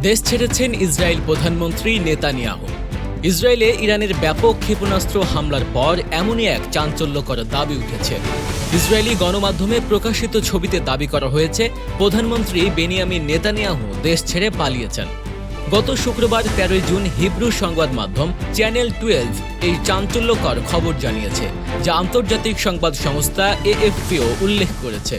দেশ ছেড়েছেন ইসরায়েল প্রধানমন্ত্রী নেতানিয়াহু। ইসরায়েলে ইরানের ব্যাপক ক্ষেপণাস্ত্র হামলার পর এমনই এক চাঞ্চল্যকর দাবি উঠেছে। ইসরায়েলি গণমাধ্যমে প্রকাশিত ছবিতে দাবি করা হয়েছে প্রধানমন্ত্রী বেনিয়ামিন নেতানিয়াহু দেশ ছেড়ে পালিয়েছেন। গত শুক্রবার 13 জুন হিব্রু সংবাদ মাধ্যম চ্যানেল 12 এই চাঞ্চল্যকর খবর জানিয়েছে, যা আন্তর্জাতিক সংবাদ সংস্থা এএফপিও উল্লেখ করেছে।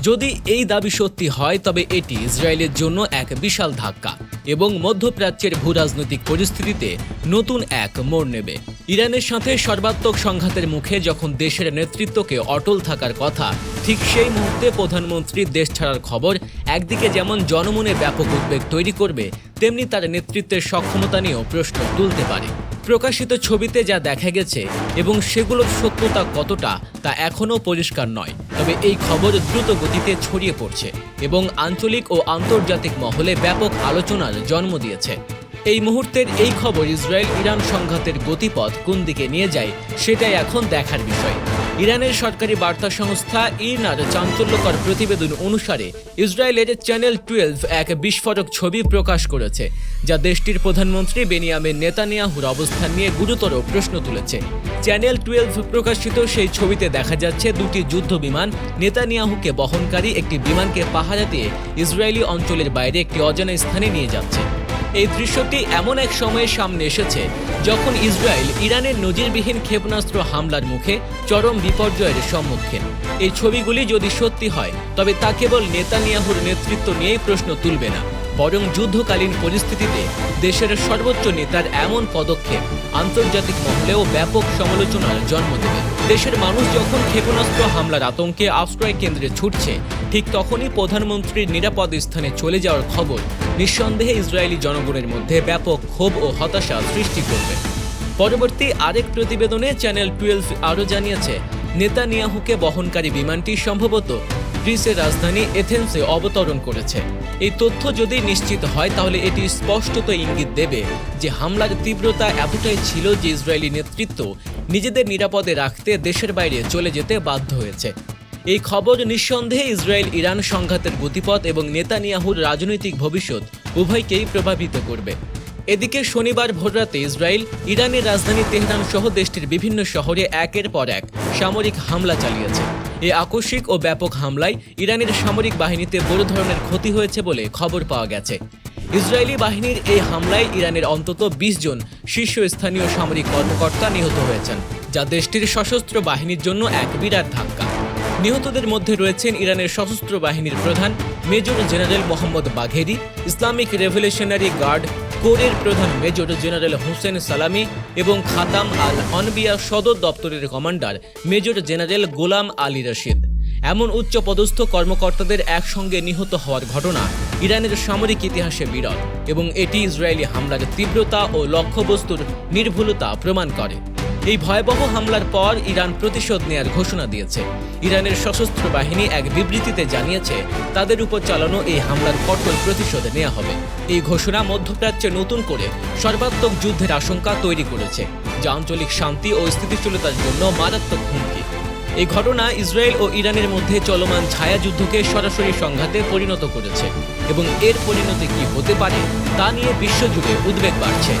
যদি এই দাবি সত্যি হয় তবে এটি ইসরায়েলের জন্য এক বিশাল ধাক্কা এবং মধ্যপ্রাচ্যের ভূরাজনৈতিক পরিস্থিতিতে নতুন এক মোড় নেবে। ইরানের সাথে সর্বাত্মক সংঘাতের মুখে যখন দেশের নেতৃত্বকে অটল থাকার কথা, ঠিক সেই মুহূর্তে প্রধানমন্ত্রীর দেশ ছাড়ার খবর একদিকে যেমন জনমনে ব্যাপক উদ্বেগ তৈরি করবে, তেমনি তার নেতৃত্বের সক্ষমতা নিয়েও প্রশ্ন তুলতে পারে। প্রকাশিত ছবিতে যা দেখা গেছে এবং সেগুলোর সত্যতা কতটা তা এখনও পরিষ্কার নয়, তবে এই খবর দ্রুত গতিতে ছড়িয়ে পড়ছে এবং আঞ্চলিক ও আন্তর্জাতিক মহলে ব্যাপক আলোচনার জন্ম দিয়েছে। এই মুহূর্তের এই খবর ইসরায়েল ইরান সংঘাতের গতিপথ কোন দিকে নিয়ে যায় সেটাই এখন দেখার বিষয়। ইরানের সরকারি বার্তা সংস্থা ইরনার চাঞ্চল্যকর প্রতিবেদন অনুসারে ইসরায়েলের চ্যানেল 12 এক বিস্ফোরক ছবি প্রকাশ করেছে, যা দেশটির প্রধানমন্ত্রী বেনিয়ামিন নেতানিয়াহুর অবস্থান নিয়ে গুরুতর প্রশ্ন তুলেছে। চ্যানেল 12 প্রকাশিত সেই ছবিতে দেখা যাচ্ছে দুটি যুদ্ধ বিমান নেতানিয়াহুকে বহনকারী একটি বিমানকে পাহারা দিয়ে ইসরায়েলি অঞ্চলের বাইরে একটি অজানা স্থানে নিয়ে যাচ্ছে। এই দৃশ্যটি এমন এক সময়ে সামনে এসেছে যখন ইসরায়েল ইরানের নজিরবিহীন ক্ষেপণাস্ত্র হামলার মুখে চরম বিপর্যয়ের সম্মুখীন। এই ছবিগুলি যদি সত্যি হয় তবে তা কেবল নেতানিয়াহুর নেতৃত্ব নিয়েই প্রশ্ন তুলবে না, বরং যুদ্ধকালীন পরিস্থিতিতে দেশের সর্বোচ্চ নেতার এমন পদক্ষেপ আন্তর্জাতিক মহলেও ব্যাপক সমালোচনার জন্ম দেবে। দেশের মানুষ যখন ক্ষেপণাস্ত্র হামলার আতঙ্কে আশ্রয় কেন্দ্রে ছুটছে, ঠিক তখনই প্রধানমন্ত্রীর নিরাপদ স্থানে চলে যাওয়ার খবর নিঃসন্দেহে ইসরায়েলি জনগণের মধ্যে ব্যাপক ক্ষোভ ও হতাশা সৃষ্টি করবে। পরবর্তী আরেক প্রতিবেদনে চ্যানেল 12 আরও জানিয়েছে, নেতানিয়াহুকে বহনকারী বিমানটি সম্ভবত গ্রিসের রাজধানী এথেন্সে অবতরণ করেছে। এই তথ্য যদি নিশ্চিত হয় তাহলে এটি স্পষ্টত ইঙ্গিত দেবে যে হামলার তীব্রতা এতটাই ছিল যে ইসরায়েলি নেতৃত্ব নিজেদের নিরাপদে রাখতে দেশের বাইরে চলে যেতে বাধ্য হয়েছে। এই খবর নিঃসন্দেহে ইসরায়েল ইরান সংঘাতের গতিপথ এবং নেতানিয়াহুর রাজনৈতিক ভবিষ্যৎ উভয়কেই প্রভাবিত করবে। এদিকে শনিবার ভোররাতে ইসরায়েল ইরানের রাজধানী তেহরান সহ দেশটির বিভিন্ন শহরে একের পর এক সামরিক হামলা চালিয়েছে। এই আকস্মিক ও ব্যাপক হামলায় ইরানের সামরিক বাহিনীতে বড় ধরনের ক্ষতি হয়েছে বলে খবর পাওয়া গেছে। ইসরায়েলি বাহিনীর এই হামলায় ইরানের অন্তত 20 জন শীর্ষস্থানীয় সামরিক কর্মকর্তা নিহত হয়েছেন, যা দেশটির সশস্ত্র বাহিনীর জন্য এক বিরাট ধাক্কা। নিহতদের মধ্যে রয়েছেন ইরানের সশস্ত্র বাহিনীর প্রধান major general Mohammad Bagheri, Islamic revolutionary guard কোরের প্রধান মেজর জেনারেল হোসেন সালামি এবং খাতাম আল আনবিয়া সদর দপ্তরের কমান্ডার মেজর জেনারেল গোলাম আলী রশিদ। এমন উচ্চপদস্থ কর্মকর্তাদের একসঙ্গে নিহত হওয়ার ঘটনা ইরানের সামরিক ইতিহাসে বিরল এবং এটি ইসরায়েলি হামলার তীব্রতা ও লক্ষ্যবস্তুর নির্ভুলতা প্রমাণ করে। এই ভয়াবহ হামলার পর ইরান প্রতিশোধ নেয়ার ঘোষণা দিয়েছে। ইরানের সশস্ত্র বাহিনী এক বিবৃতিতে জানিয়েছে তাদের উপর চালানো এই হামলার কঠোর প্রতিশোধ নেওয়া হবে। এই ঘোষণা মধ্যপ্রাচ্যে নতুন করে সর্বাত্মক যুদ্ধের আশঙ্কা তৈরি করেছে, যা আঞ্চলিক শান্তি ও স্থিতিশীলতার জন্য মারাত্মক হুমকি। এই ঘটনা ইসরায়েল ও ইরানের মধ্যে চলমান ছায়াযুদ্ধকে সরাসরি সংঘাতে পরিণত করেছে এবং এর পরিণতি কি হতে পারে তা নিয়ে বিশ্বজুড়ে উদ্বেগ বাড়ছে।